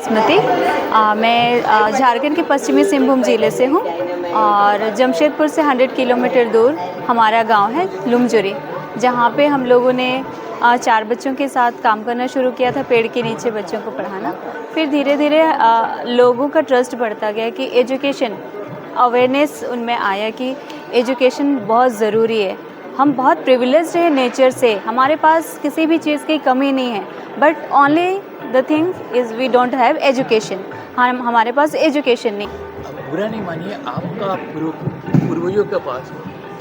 बासमती। मैं झारखंड के पश्चिमी सिंहभूम ज़िले से हूँ और जमशेदपुर से 100 किलोमीटर दूर हमारा गांव है लुमजुरी, जहाँ पे हम लोगों ने 4 बच्चों के साथ काम करना शुरू किया था, पेड़ के नीचे बच्चों को पढ़ाना। फिर धीरे धीरे लोगों का ट्रस्ट बढ़ता गया कि एजुकेशन, अवेयरनेस उनमें आया कि एजुकेशन बहुत ज़रूरी है। हम बहुत प्रिविलेज्ड हैं नेचर से, हमारे पास किसी भी चीज़ की कमी नहीं है, but only the thing is we don't have education. हमारे पास एजुकेशन नहीं। अब बुरा नहीं मानिए, आपका पूर्वजों के पास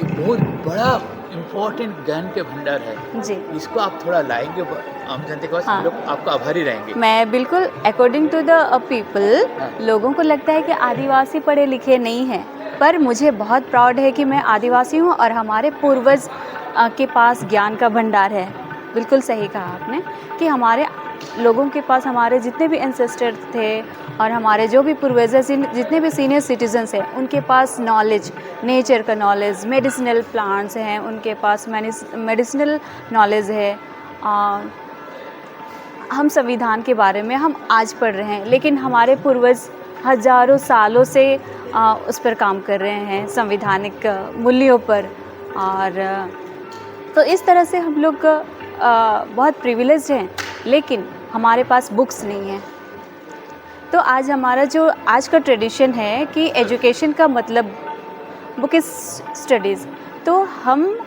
एक बहुत बड़ा इम्पोर्टेंट ज्ञान के भंडार है जी, इसको आप थोड़ा लाएंगे आम जनता के पास। हाँ। हम लोग आपका आभारी रहेंगे। मैं बिल्कुल अकॉर्डिंग टू द पीपल, हाँ। लोगों को लगता है कि आदिवासी पढ़े लिखे नहीं हैं, पर मुझे बहुत प्राउड है कि मैं आदिवासी हूँ और हमारे पूर्वज के पास ज्ञान का भंडार है। बिल्कुल सही कहा आपने कि हमारे लोगों के पास, हमारे जितने भी एंसेस्टर थे और हमारे जो भी पूर्वज, जितने भी सीनियर सिटीजन्स हैं, उनके पास नॉलेज, नेचर का नॉलेज, मेडिसिनल प्लांट्स हैं, उनके पास मेडिसिनल नॉलेज है। हम संविधान के बारे में हम आज पढ़ रहे हैं, लेकिन हमारे पूर्वज हज़ारों सालों से उस पर काम कर रहे हैं, संवैधानिक मूल्यों पर। और तो इस तरह से हम लोग बहुत प्रिविलेज्ड हैं, लेकिन हमारे पास बुक्स नहीं हैं। तो आज हमारा जो आज का ट्रेडिशन है कि एजुकेशन का मतलब बुक इज़ स्टडीज़, तो हम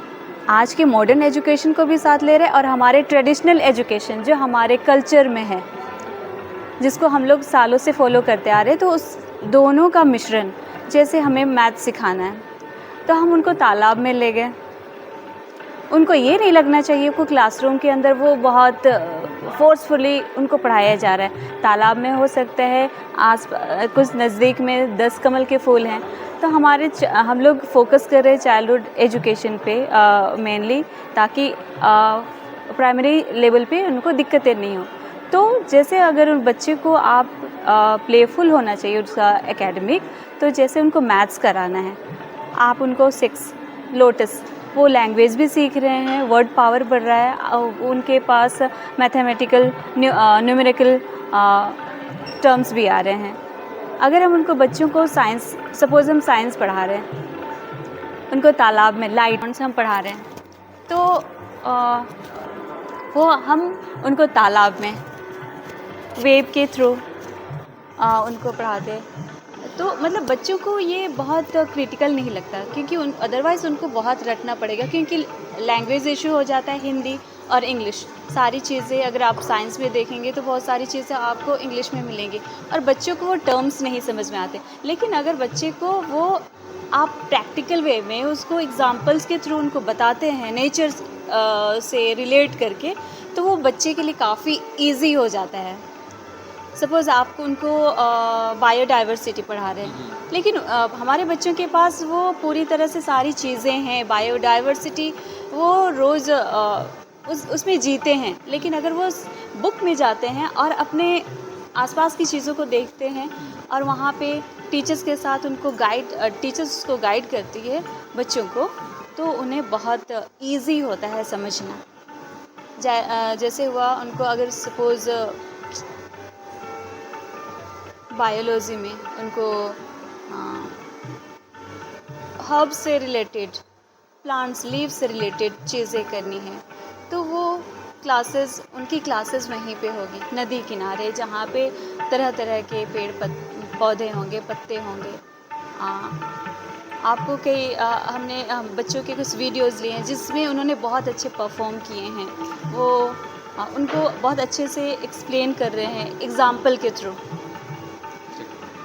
आज के मॉडर्न एजुकेशन को भी साथ ले रहे हैं और हमारे ट्रेडिशनल एजुकेशन जो हमारे कल्चर में है, जिसको हम लोग सालों से फॉलो करते आ रहे हैं, तो उस दोनों का मिश्रण। जैसे हमें मैथ सिखाना है तो हम उनको तालाब में ले गए। उनको ये नहीं लगना चाहिए कि क्लासरूम के अंदर वो बहुत फोर्सफुली उनको पढ़ाया जा रहा है। तालाब में हो सकता है कुछ नज़दीक में 10 कमल के फूल हैं, तो हम लोग फोकस कर रहे हैं चाइल्डहुड एजुकेशन पे मेनली, ताकि प्राइमरी लेवल पे उनको दिक्कतें नहीं हो। तो जैसे अगर उन बच्चे को आप प्लेफुल होना चाहिए उसका एकेडमिक, तो जैसे उनको मैथ्स कराना है, आप उनको 6 लोटस, वो लैंग्वेज भी सीख रहे हैं, वर्ड पावर बढ़ रहा है, उनके पास मैथमेटिकल न्यूमेरिकल टर्म्स भी आ रहे हैं। अगर हम उनको बच्चों को साइंस, सपोज़ हम साइंस पढ़ा रहे हैं, उनको तालाब में लाइट से हम पढ़ा रहे हैं, तो वो हम उनको तालाब में वेव के थ्रू उनको पढ़ाते हैं। तो मतलब बच्चों को ये बहुत क्रिटिकल नहीं लगता, क्योंकि अदरवाइज़ उनको बहुत रटना पड़ेगा, क्योंकि लैंग्वेज इशू हो जाता है। हिंदी और इंग्लिश सारी चीज़ें, अगर आप साइंस में देखेंगे तो बहुत सारी चीज़ें आपको इंग्लिश में मिलेंगी और बच्चों को वो टर्म्स नहीं समझ में आते। लेकिन अगर बच्चे को वो आप प्रैक्टिकल वे में उसको एग्जाम्पल्स के थ्रू उनको बताते हैं, नेचर से रिलेट करके, तो वो बच्चे के लिए काफ़ी ईजी हो जाता है। सपोज़ आपको उनको बायोडाइवर्सिटी पढ़ा रहे हैं, लेकिन हमारे बच्चों के पास वो पूरी तरह से सारी चीज़ें हैं, बायोडाइवर्सिटी वो रोज़ उसमें जीते हैं। लेकिन अगर वो बुक में जाते हैं और अपने आसपास की चीज़ों को देखते हैं और वहाँ पे टीचर्स के साथ उनको टीचर्स उसको गाइड करती है बच्चों को, तो उन्हें बहुत ईजी होता है समझना। जैसे हुआ, उनको अगर सपोज़ बायोलॉजी में उनको हर्ब से रिलेटेड, प्लांट्स, लीव से रिलेटेड चीज़ें करनी है, तो वो उनकी क्लासेस वहीं पे होगी, नदी किनारे, जहाँ पे तरह तरह के पौधे होंगे, पत्ते होंगे। आपको हमने बच्चों के कुछ वीडियोज़ लिए हैं जिसमें उन्होंने बहुत अच्छे परफॉर्म किए हैं। वो उनको बहुत अच्छे से एक्सप्लेन कर रहे हैं एग्ज़ाम्पल के थ्रू।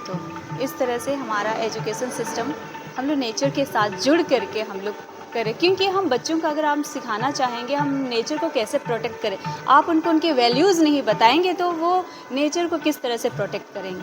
तो इस तरह से हमारा एजुकेशन सिस्टम, हम लोग नेचर के साथ जुड़ करके हम लोग करें, क्योंकि हम बच्चों को अगर हम सिखाना चाहेंगे हम नेचर को कैसे प्रोटेक्ट करें, आप उनको उनके वैल्यूज़ नहीं बताएंगे तो वो नेचर को किस तरह से प्रोटेक्ट करेंगे।